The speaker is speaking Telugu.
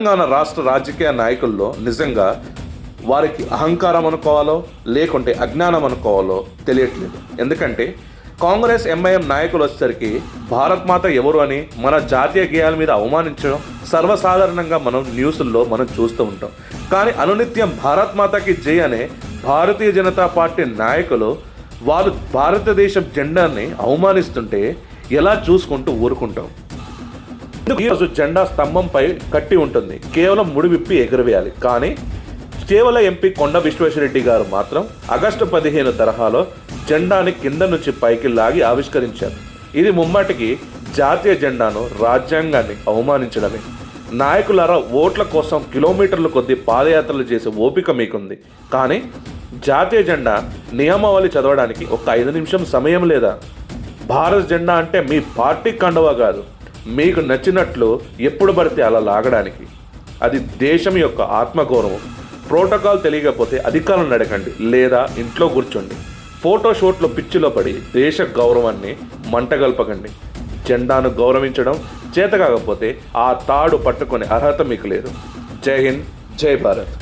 తెలంగాణ రాష్ట్ర రాజకీయ నాయకుల్లో నిజంగా వారికి అహంకారం అనుకోవాలో లేకుంటే అజ్ఞానం అనుకోవాలో తెలియట్లేదు. ఎందుకంటే కాంగ్రెస్ ఎంఐఎం నాయకులు వచ్చేసరికి భారత్ మాత ఎవరు అని మన జాతీయ గేయాల మీద అవమానించడం సర్వసాధారణంగా మనం న్యూస్ల్లో మనం చూస్తూ ఉంటాం. కానీ అనునిత్యం భారత్ మాతకి జై అనే భారతీయ జనతా పార్టీ నాయకులు వాళ్ళు భారతదేశం జెండాని అవమానిస్తుంటే ఎలా చూసుకుంటూ ఊరుకుంటాం? ఈరోజు జెండా స్తంభంపై కట్టి ఉంటుంది, కేవలం ముడి విప్పి ఎగురవేయాలి. కానీ కేవలం ఎంపీ కొండ విశ్వేశ్వరరెడ్డి గారు మాత్రం ఆగస్టు 15 తరహాలో జెండాని కింద నుంచి పైకి లాగి ఆవిష్కరించారు. ఇది ముమ్మాటికి జాతీయ జెండాను, రాజ్యాంగాన్ని అవమానించడమే. నాయకులారా, ఓట్ల కోసం కిలోమీటర్ల కొద్దీ పాదయాత్రలు చేసే ఓపిక మీకుంది, కానీ జాతీయ జెండా నియమావళి చదవడానికి ఒక 5 నిమిషం సమయం లేదా? భారత జెండా అంటే మీ పార్టీ కండువా కాదు, మీకు నచ్చినట్లు ఎప్పుడు పడితే అలా లాగడానికి. అది దేశం యొక్క ఆత్మగౌరవం. ప్రోటోకాల్ తెలియకపోతే అధికారులను అడగండి, లేదా ఇంట్లో కూర్చోండి. ఫోటోషూట్లో పిచ్చిలో పడి దేశ గౌరవాన్ని మంటగల్పకండి. జెండాను గౌరవించడం చేత కాకపోతే ఆ తాడు పట్టుకునే అర్హత మీకు లేదు. జై హింద్, జై భారత్.